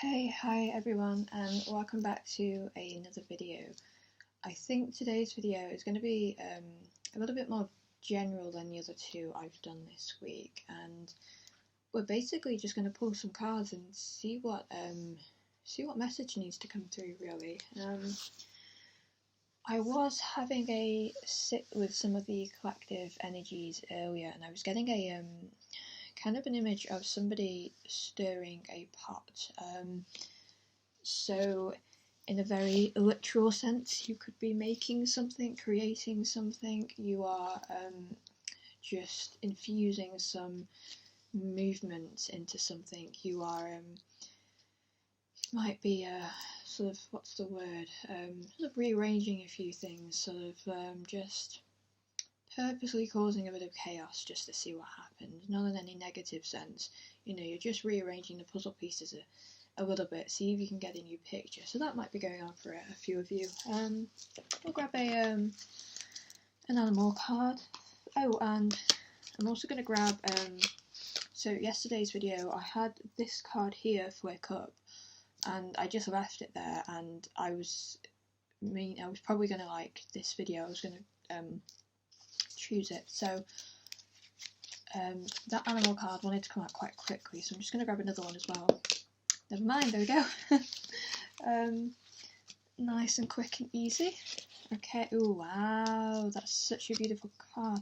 Hey, hi everyone, and welcome back to another video. I think today's video is going to be a little bit more general than the other two I've done this week, and we're basically just going to pull some cards and see what message needs to come through. Really, I was having a sit with some of the collective energies earlier, and I was getting a kind of an image of somebody stirring a pot. So in a very literal sense, you could be making something, creating something. You are just infusing some movement into something. You are might be sort of, what's the word, sort of rearranging a few things, sort of just purposely causing a bit of chaos just to see what happens, not in any negative sense. You know, you're just rearranging the puzzle pieces a little bit, see if you can get a new picture. So that might be going on for a few of you. We'll grab an animal card. Oh, and I'm also going to grab, so yesterday's video I had this card here flick up, and I just left it there, and I was probably going to like this video, I was going to choose it. So that animal card wanted to come out quite quickly, so I'm just going to grab another one as well. Never mind, there we go. Nice and quick and easy. Okay, oh wow, that's such a beautiful card.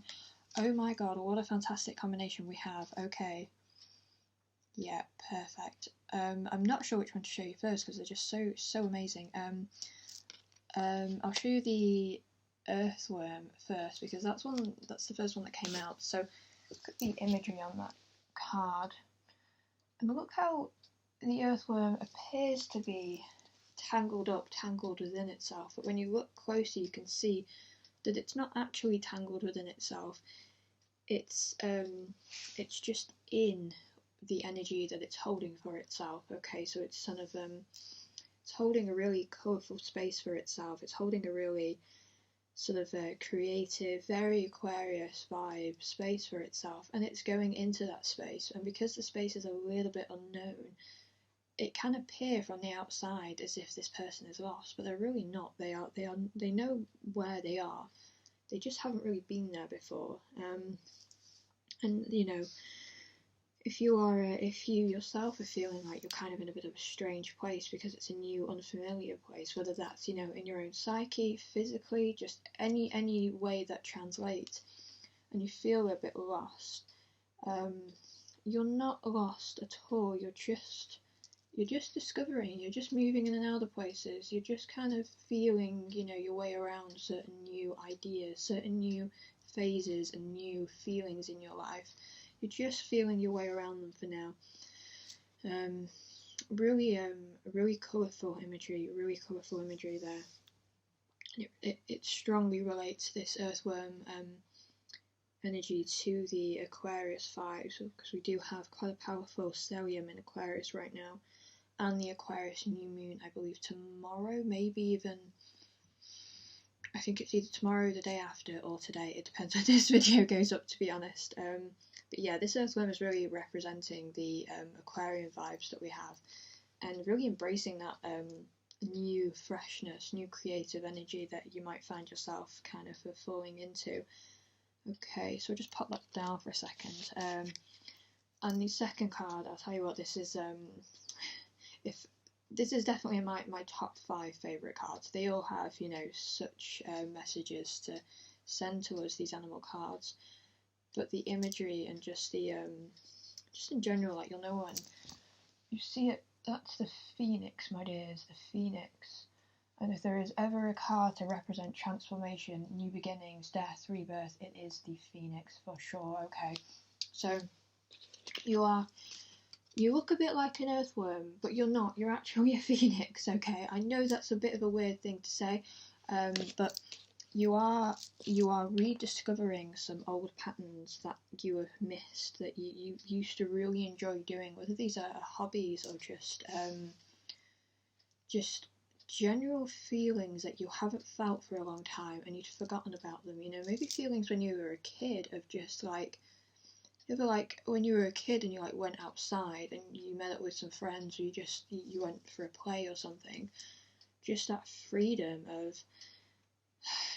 Oh my god, what a fantastic combination we have. Okay, yeah, perfect. I'm not sure which one to show you first because they're just so amazing. I'll show you the earthworm first because that's the first one that came out. So look at the imagery on that card, and look how the earthworm appears to be tangled within itself, but when you look closer you can see that it's not actually tangled within itself. It's just in the energy that it's holding for itself. Okay, so it's sort of it's holding a really colourful space for itself. It's holding a really sort of a creative, very Aquarius vibe space for itself, and it's going into that space. And because the space is a little bit unknown, it can appear from the outside as if this person is lost, but they're really not. They know where they are. They just haven't really been there before. And you know, if you yourself are feeling like you're kind of in a bit of a strange place because it's a new, unfamiliar place, whether that's, you know, in your own psyche, physically, just any way that translates, and you feel a bit lost, you're not lost at all. You're just discovering, you're just moving in and out of places, you're just kind of feeling, you know, your way around certain new ideas, certain new phases and new feelings in your life. You're just feeling your way around them for now. Really colourful imagery there. It strongly relates this earthworm energy to the Aquarius vibes, because we do have quite a powerful stellium in Aquarius right now, and the Aquarius new moon, I believe tomorrow, maybe even, I think it's either tomorrow, the day after, or today. It depends when this video goes up, to be honest. But yeah, this earthworm is really representing the Aquarian vibes that we have, and really embracing that new freshness, new creative energy that you might find yourself kind of falling into. Okay, so I'll just pop that down for a second. And the second card, I'll tell you what, this is this is definitely my top 5 favourite cards. They all have, you know, such messages to send to us, these animal cards. But the imagery and just the just in general, like, you'll know when you see it, that's the phoenix, my dears, the phoenix. And if there is ever a card to represent transformation, new beginnings, death, rebirth, it is the phoenix for sure. Okay, so you look a bit like an earthworm, but you're not. You're actually a phoenix. Okay, I know that's a bit of a weird thing to say, but you are rediscovering some old patterns that you have missed, that you used to really enjoy doing, whether these are hobbies or just general feelings that you haven't felt for a long time and you'd forgotten about them. You know, maybe feelings when you were a kid of just like, ever like when you were a kid and you like went outside and you met up with some friends, or you went for a play or something, just that freedom of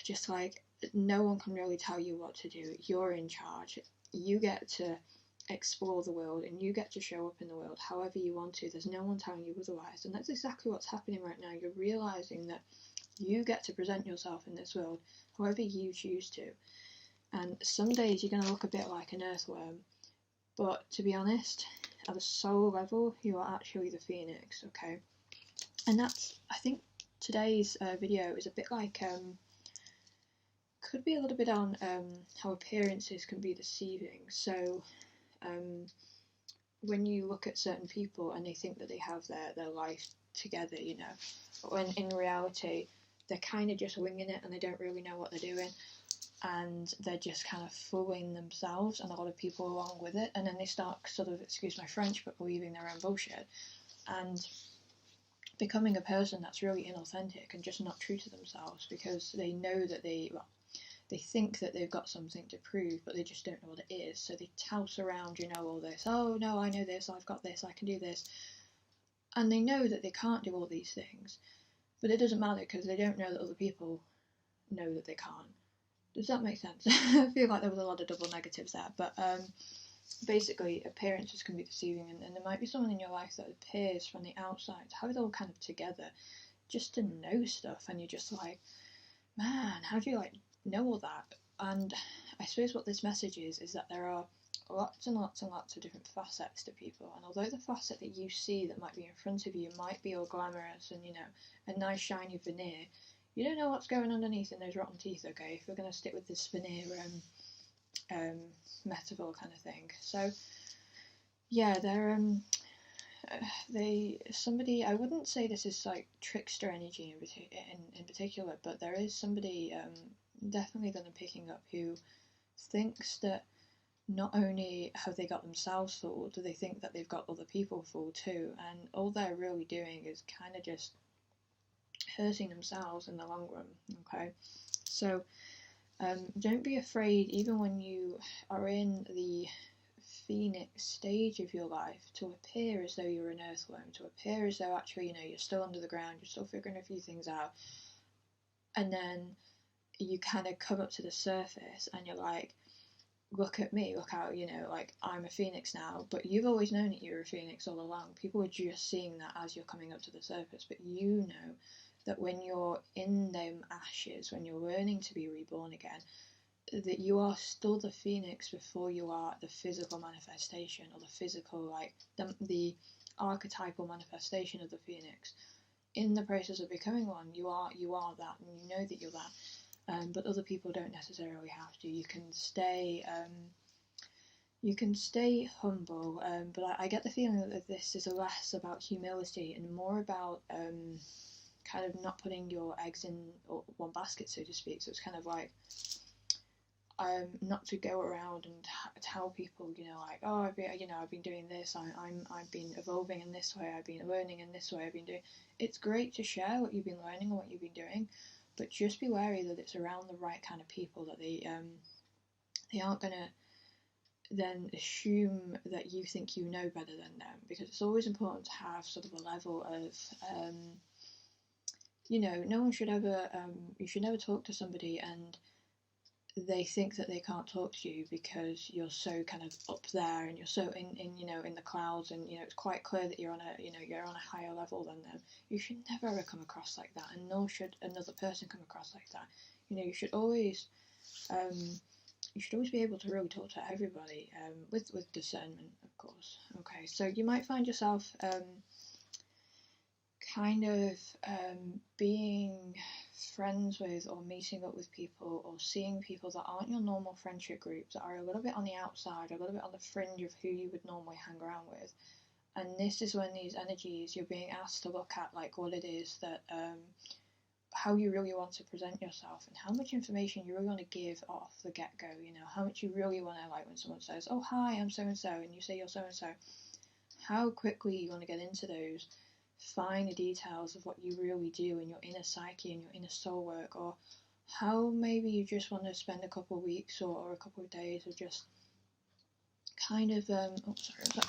just like no one can really tell you what to do. You're in charge. You get to explore the world and you get to show up in the world however you want to. There's no one telling you otherwise, and that's exactly what's happening right now. You're realizing that you get to present yourself in this world however you choose to, and some days you're going to look a bit like an earthworm, but to be honest, at a soul level you are actually the phoenix. Okay, and that's, I think today's video is a bit like could be a little bit on how appearances can be deceiving. So when you look at certain people and they think that they have their life together, you know, when in reality they're kind of just winging it and they don't really know what they're doing, and they're just kind of fooling themselves and a lot of people along with it, and then they start sort of, excuse my French, but believing their own bullshit and becoming a person that's really inauthentic and just not true to themselves, because they know that they think that they've got something to prove, but they just don't know what it is. So they tout around, you know, all this. Oh no, I know this, I've got this, I can do this. And they know that they can't do all these things, but it doesn't matter because they don't know that other people know that they can't. Does that make sense? I feel like there was a lot of double negatives there, but basically appearances can be deceiving, and there might be someone in your life that appears from the outside to have it all kind of together, just to know stuff, and you're just like, man, how do you like know all that? And I suppose what this message is that there are lots and lots and lots of different facets to people, and although the facet that you see that might be in front of you might be all glamorous and, you know, a nice shiny veneer, you don't know what's going underneath in those rotten teeth. Okay, if we're going to stick with this veneer metaphor kind of thing. So yeah, they're somebody, I wouldn't say this is like trickster energy in particular, but there is somebody definitely that I'm picking up who thinks that not only have they got themselves fooled, they think that they've got other people fooled too, and all they're really doing is kind of just hurting themselves in the long run. Okay, so don't be afraid, even when you are in the phoenix stage of your life, to appear as though you're an earthworm, to appear as though actually, you know, you're still under the ground, you're still figuring a few things out, and then you kind of come up to the surface and you're like, look at me, look how, you know, like I'm a phoenix now, but you've always known that you're a phoenix all along. People are just seeing that as you're coming up to the surface, but you know that when you're in them ashes, when you're learning to be reborn again, that you are still the phoenix before you are the physical manifestation, or the physical, like the archetypal manifestation of the phoenix. In the process of becoming one, you are that, and you know that you're that. But other people don't necessarily have to. You can stay humble, but I get the feeling that this is less about humility and more about kind of not putting your eggs in one basket, so to speak. So it's kind of like not to go around and tell people, you know, like, oh, I've been doing this, I've been evolving in this way, I've been learning in this way, I've been doing. It's great to share what you've been learning and what you've been doing, but just be wary that it's around the right kind of people, that they aren't gonna then assume that you think you know better than them, because it's always important to have sort of a level of you know, no one should ever you should never talk to somebody and they think that they can't talk to you because you're so kind of up there and you're so in you know, in the clouds, and you know, it's quite clear that you're on a higher level than them. You should never ever come across like that, and nor should another person come across like that. You know, you should always be able to really talk to everybody with discernment, of course. Okay, so you might find yourself kind of being friends with or meeting up with people or seeing people that aren't your normal friendship groups, that are a little bit on the outside, a little bit on the fringe of who you would normally hang around with. And this is when these energies, you're being asked to look at like what it is that how you really want to present yourself, and how much information you really want to give off the get-go. You know, how much you really want to, like when someone says, oh hi, I'm so and so, and you say you're so and so, how quickly you want to get into those finer details of what you really do in your inner psyche and your inner soul work, or how maybe you just want to spend a couple of weeks or a couple of days of just kind of oh sorry,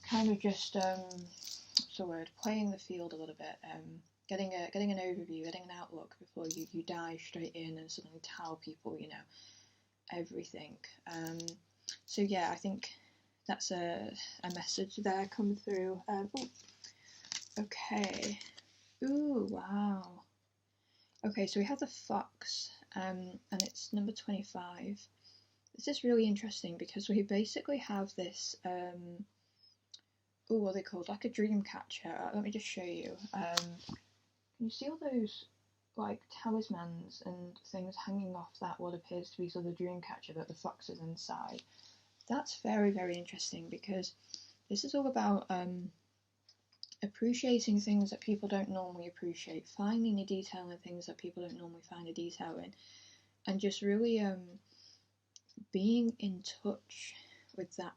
kind of just what's the word, playing the field a little bit, getting an overview, getting an outlook before you dive straight in and suddenly tell people, you know, everything. So yeah, I think that's a message there come through. Ooh, okay. Ooh, wow. Okay, so we have the fox, and it's number 25. This is really interesting because we basically have this, what are they called? Like a dream catcher. Let me just show you. You see all those like talismans and things hanging off that what appears to be sort of dream catcher that the fox is inside. That's very, very interesting because this is all about appreciating things that people don't normally appreciate, finding a detail in things that people don't normally find a detail in, and just really being in touch with that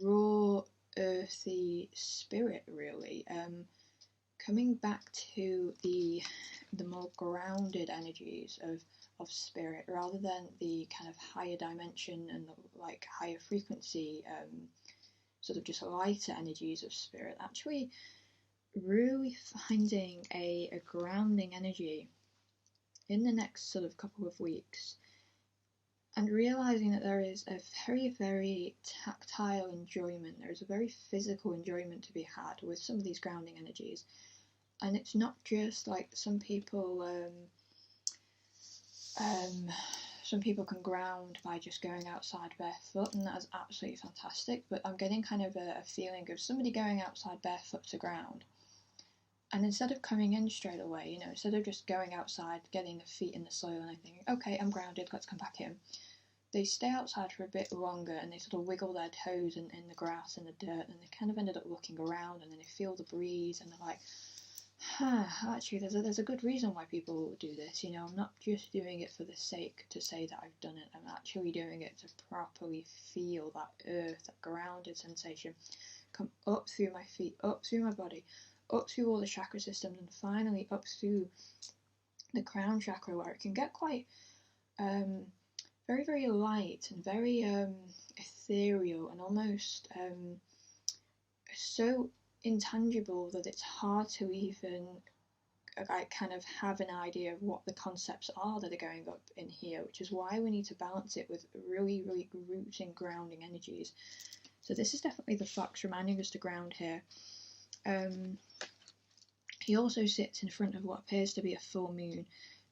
raw, earthy spirit, really. Coming back to the more grounded energies of spirit, rather than the kind of higher dimension and the like higher frequency sort of just lighter energies of spirit. Actually really finding a grounding energy in the next sort of couple of weeks, and realizing that there is a very, very tactile enjoyment, there is a very physical enjoyment to be had with some of these grounding energies. And it's not just like some people can ground by just going outside barefoot, and that is absolutely fantastic, but I'm getting kind of a feeling of somebody going outside barefoot to ground, and instead of coming in straight away, you know, instead of just going outside, getting their feet in the soil and thinking, okay, I'm grounded, let's come back in, they stay outside for a bit longer and they sort of wiggle their toes in the grass and the dirt, and they kind of ended up looking around, and then they feel the breeze and they're like, actually there's a good reason why people do this, you know, I'm not just doing it for the sake to say that I've done it, I'm actually doing it to properly feel that earth, that grounded sensation come up through my feet, up through my body, up through all the chakra systems, and finally up through the crown chakra, where it can get quite very, very light and very ethereal and almost so intangible that it's hard to even like kind of have an idea of what the concepts are that are going up in here, which is why we need to balance it with really, really rooting, grounding energies. So this is definitely the fox reminding us to ground here. He also sits in front of what appears to be a full moon.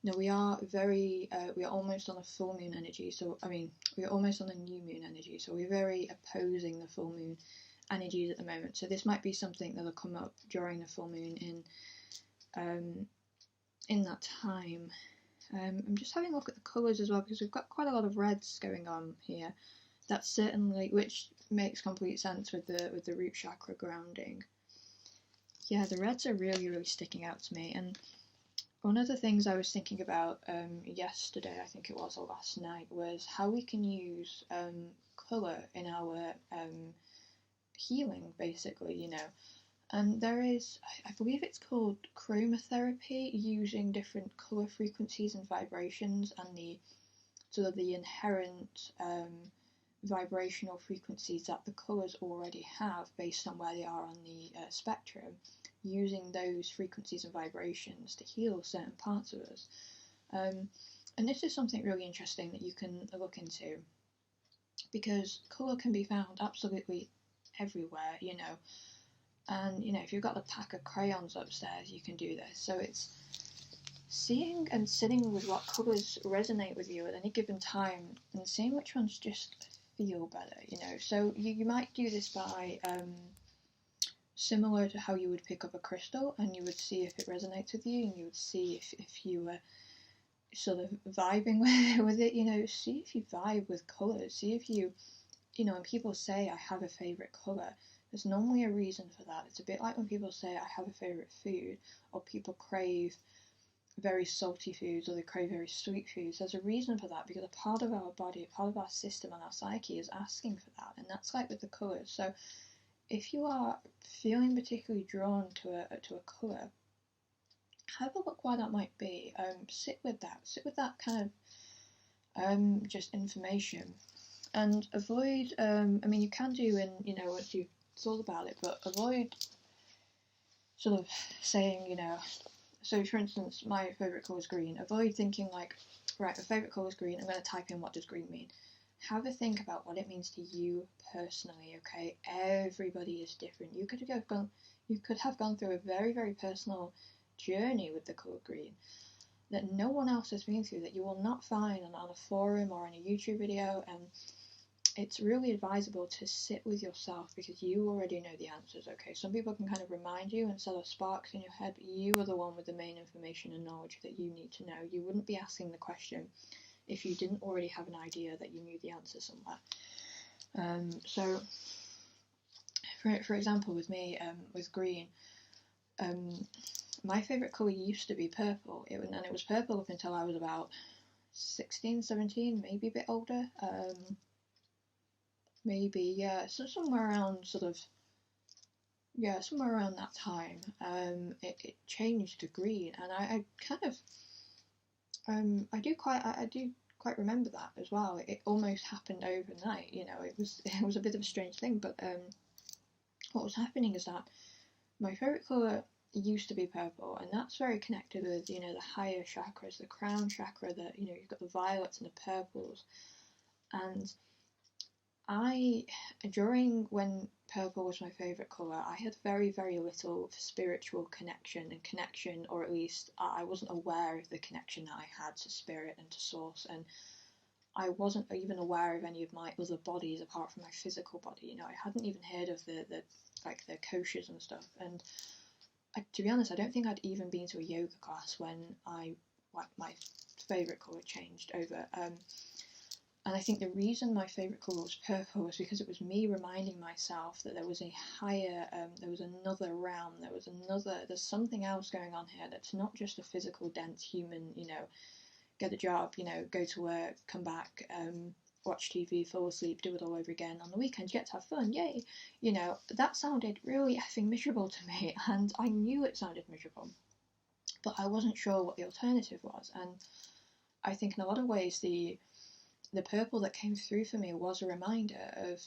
Now we are almost on a full moon energy, so I mean we are almost on a new moon energy, so we're very opposing the full moon energies at the moment. So this might be something that'll come up during the full moon in that time. I'm just having a look at the colours as well, because we've got quite a lot of reds going on here. That's certainly, which makes complete sense with the root chakra grounding. Yeah, the reds are really, really sticking out to me. And one of the things I was thinking about yesterday, I think it was, or last night, was how we can use colour in our healing, basically, you know. And there is, I believe it's called chromotherapy, using different colour frequencies and vibrations and the sort of the inherent vibrational frequencies that the colours already have based on where they are on the spectrum, using those frequencies and vibrations to heal certain parts of us. And this is something really interesting that you can look into, because colour can be found absolutely everywhere, you know. And, you know, if you've got a pack of crayons upstairs, you can do this. So it's seeing and sitting with what colours resonate with you at any given time and seeing which ones just feel better, you know. So you might do this by similar to how you would pick up a crystal, and you would see if it resonates with you, and you would see if you were sort of vibing with it, you know. See if you vibe with colours, see if you know, when people say I have a favourite colour, there's normally a reason for that. It's a bit like when people say I have a favourite food, or people crave very salty foods, or they crave very sweet foods. There's a reason for that, because a part of our body, a part of our system and our psyche is asking for that, and that's like with the colours. So if you are feeling particularly drawn to a colour, have a look why that might be. Sit with that kind of just information, And avoid, I mean, you can do in, you know, once you've thought about it, but avoid sort of saying, you know, so for instance, my favourite colour is green. Avoid thinking like, right, my favourite colour is green, I'm going to type in what does green mean. Have a think about what it means to you personally, okay? Everybody is different. You could have gone through a very, very personal journey with the colour green that no one else has been through, that you will not find on a forum or in a YouTube video, and it's really advisable to sit with yourself because you already know the answers, okay? Some people can kind of remind you and set off sparks in your head, but you are the one with the main information and knowledge that you need to know. You wouldn't be asking the question if you didn't already have an idea that you knew the answer somewhere. So, for example, with me, with green, my favourite colour used to be purple, and it was purple up until I was about 16, 17, maybe a bit older. Maybe, yeah, so somewhere around somewhere around that time, it changed to green, and I kind of, I do quite remember that as well. It almost happened overnight, you know. It was a bit of a strange thing, but what was happening is that my favourite colour used to be purple, and that's very connected with, you know, the higher chakras, the crown chakra, that, you know, you've got the violets and the purples, and during when purple was my favourite colour, I had very, very little spiritual connection, or at least I wasn't aware of the connection that I had to spirit and to source, and I wasn't even aware of any of my other bodies apart from my physical body. You know, I hadn't even heard of the koshas and stuff, and to be honest, I don't think I'd even been to a yoga class when my favourite colour changed over. And I think the reason my favourite colour was purple was because it was me reminding myself that there was a higher, there was another realm, there's something else going on here that's not just a physical, dense human, you know, get a job, you know, go to work, come back, watch TV, fall asleep, do it all over again. On the weekends, you get to have fun, yay! You know, that sounded really effing miserable to me, and I knew it sounded miserable, but I wasn't sure what the alternative was. And I think in a lot of ways, the purple that came through for me was a reminder of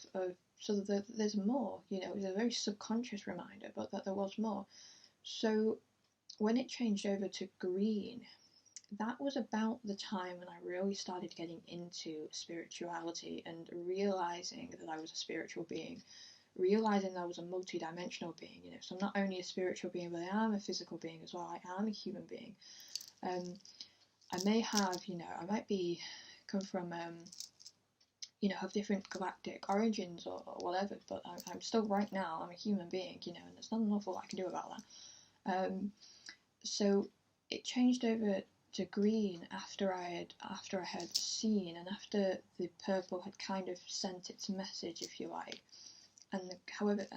sort of there's more, you know. It was a very subconscious reminder, but that there was more. So when it changed over to green, that was about the time when I really started getting into spirituality and realising that I was a spiritual being, realising that I was a multi-dimensional being, you know. So I'm not only a spiritual being, but I am a physical being as well. I am a human being. I may have, you know, I might be come from, you know, have different galactic origins or whatever, but I'm still, right now, I'm a human being, you know, and there's not an awful lot I can do about that. So it changed over to green after I had seen, and after the purple had kind of sent its message, if you like, and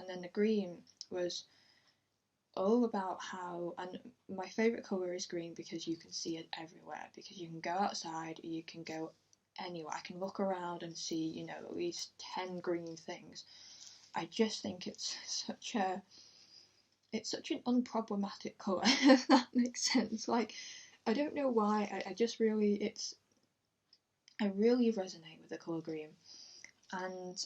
then the green was all about how, and my favourite colour is green because you can see it everywhere, because you can go outside, you can go anywhere, I can look around and see, you know, at least 10 green things. I just think it's such an unproblematic colour, if that makes sense. Like, I don't know why, I really resonate with the colour green, and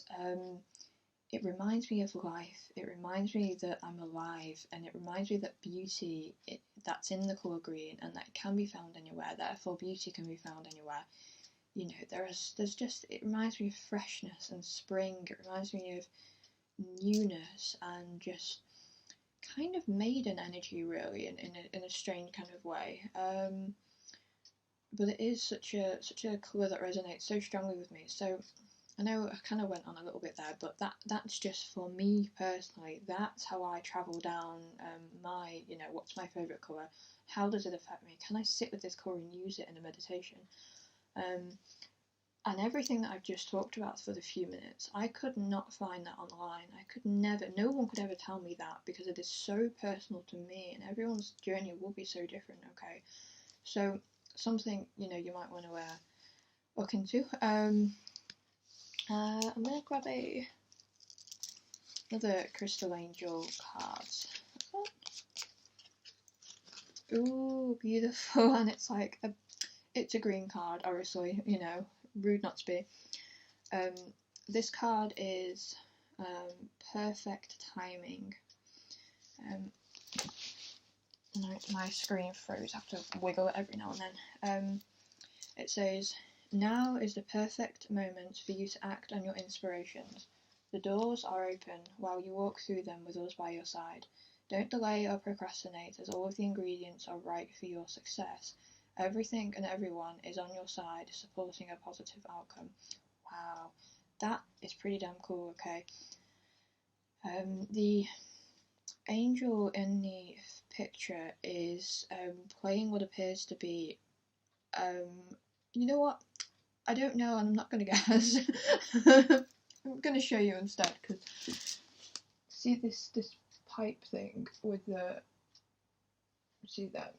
it reminds me of life, it reminds me that I'm alive, and it reminds me that beauty, that's in the colour green, and that it can be found anywhere, therefore beauty can be found anywhere. You know, it reminds me of freshness and spring, it reminds me of newness and just kind of maiden energy, really, in a strange kind of way. But it is such a colour that resonates so strongly with me. So I know I kind of went on a little bit there, but that's just for me personally. That's how I travel down my, you know, what's my favourite colour? How does it affect me? Can I sit with this colour and use it in a meditation? And everything that I've just talked about for the few minutes, I could not find that online. No one could ever tell me that, because it is so personal to me, and everyone's journey will be so different, okay? So something, you know, you might want to look into. I'm going to grab another Crystal Angel cards. Ooh, beautiful, and it's like it's a green card, obviously, you know, rude not to be. This card is perfect timing. My screen froze. I have to wiggle it every now and then. It says, now is the perfect moment for you to act on your inspirations. The doors are open while you walk through them with us by your side. Don't delay or procrastinate, as all of the ingredients are right for your success. Everything and everyone is on your side, supporting a positive outcome. Wow, that is pretty damn cool, okay? The angel in the picture is playing what appears to be, you know what? I don't know, and I'm not going to guess. I'm going to show you instead, because see this pipe thing with the, see that?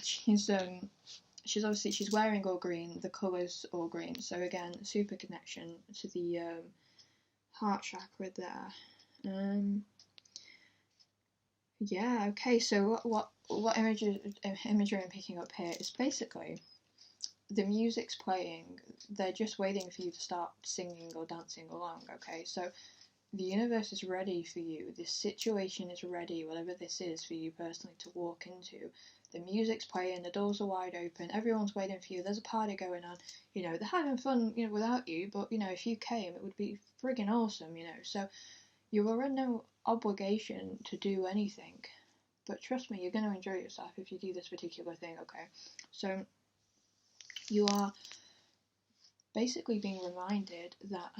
She's obviously, she's wearing all green, the colours all green, so again, super connection to the heart chakra there. Yeah, okay, so what imagery I'm picking up here is basically the music's playing, they're just waiting for you to start singing or dancing along, okay? So the universe is ready for you, this situation is ready, whatever this is for you personally to walk into. The music's playing, the doors are wide open, everyone's waiting for you, there's a party going on, you know, they're having fun, you know, without you, but, you know, if you came, it would be friggin' awesome, you know, so you are in no obligation to do anything, but trust me, you're going to enjoy yourself if you do this particular thing, okay? So you are basically being reminded that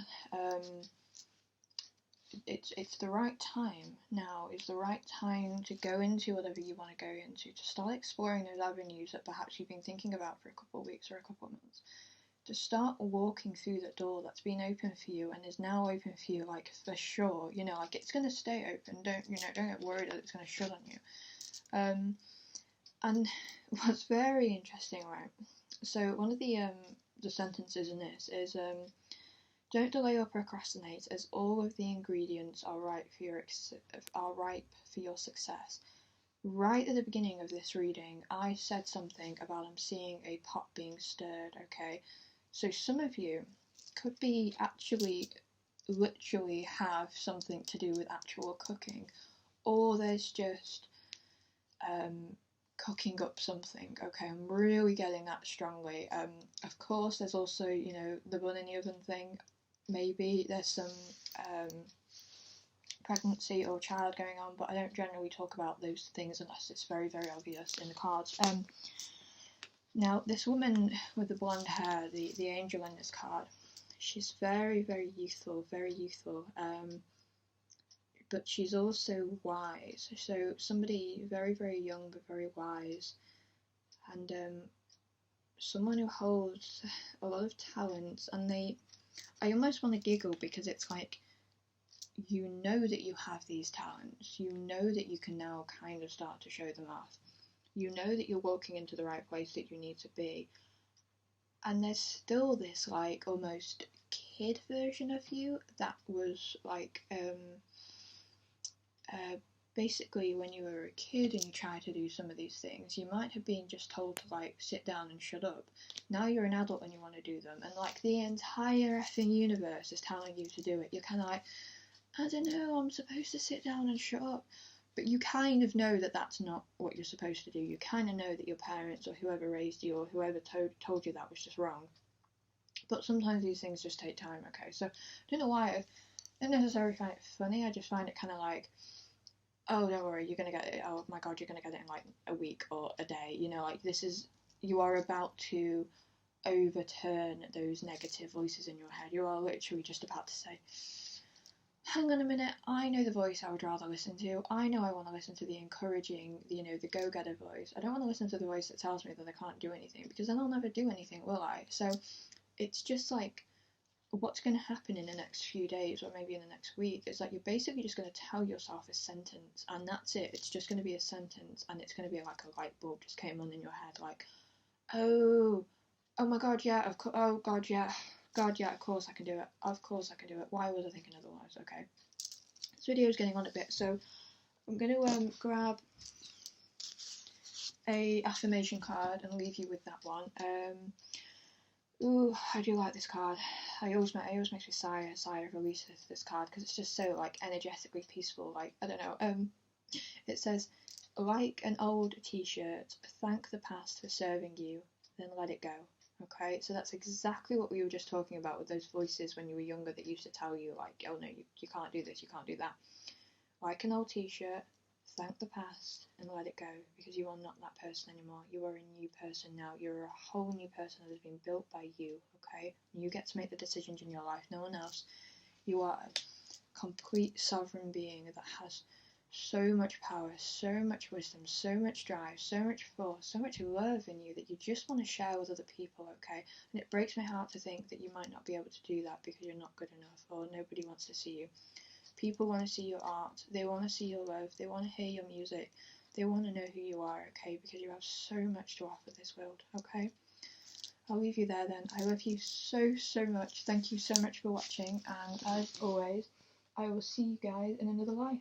it's the right time now, is the right time to go into whatever you want to go into, to start exploring those avenues that perhaps you've been thinking about for a couple of weeks or a couple of months, to start walking through that door that's been open for you and is now open for you, like, for sure, you know, like, it's going to stay open, don't get worried that it's going to shut on you. And what's very interesting, right, so one of the sentences in this is, don't delay or procrastinate, as all of the ingredients are ripe for your success. Right at the beginning of this reading, I said something about I'm seeing a pot being stirred, okay? So some of you could be actually, literally have something to do with actual cooking, or there's just cooking up something, okay? I'm really getting that strongly. Of course, there's also, you know, the bun in the oven thing. Maybe there's some pregnancy or child going on, but I don't generally talk about those things unless it's very, very obvious in the cards. Now, this woman with the blonde hair, the angel in this card, she's very, very youthful, but she's also wise. So somebody very, very young but very wise, and someone who holds a lot of talents, and I almost want to giggle because it's like, you know that you have these talents, you know that you can now kind of start to show them off, you know that you're walking into the right place that you need to be, and there's still this, like, almost kid version of you that was like, basically when you were a kid and you tried to do some of these things, you might have been just told to, like, sit down and shut up. Now you're an adult and you want to do them, and, like, the entire effing universe is telling you to do it. You're kind of like, I don't know, I'm supposed to sit down and shut up. But you kind of know that that's not what you're supposed to do. You kind of know that your parents or whoever raised you or whoever told you that was just wrong. But sometimes these things just take time, okay? So I don't know why I don't necessarily find it funny, I just find it kind of like, oh, don't worry, you're going to get it, oh my god, you're going to get it in, like, a week or a day, you know, like, you are about to overturn those negative voices in your head. You are literally just about to say, hang on a minute, I know the voice I would rather listen to. I know I want to listen to the encouraging, you know, the go-getter voice. I don't want to listen to the voice that tells me that I can't do anything, because then I'll never do anything, will I? So it's just like, what's going to happen in the next few days or maybe in the next week is that you're basically just going to tell yourself a sentence, and that's it. It's just going to be a sentence, and it's going to be like a light bulb just came on in your head, like, oh my god, yeah, of course, oh god, yeah, of course I can do it, why was I thinking otherwise? Okay, this video is getting on a bit, so I'm going to grab a affirmation card and leave you with that one. Ooh, I do like this card. I always makes me sigh of release this card because it's just so like energetically peaceful. Like I don't know. It says, like an old T-shirt, thank the past for serving you, then let it go. Okay, so that's exactly what we were just talking about with those voices when you were younger that used to tell you like, oh no, you can't do this, you can't do that. Like an old T-shirt, thank the past and let it go because you are not that person anymore. You are a new person now. You're a whole new person that has been built by you, okay? You get to make the decisions in your life, no one else. You are a complete sovereign being that has so much power, so much wisdom, so much drive, so much force, so much love in you that you just want to share with other people, okay? And it breaks my heart to think that you might not be able to do that because you're not good enough or nobody wants to see you. People want to see your art, they want to see your love, they want to hear your music, they want to know who you are, okay? Because you have so much to offer this world, okay? I'll leave you there then. I love you so, so much. Thank you so much for watching, and as always, I will see you guys in another life.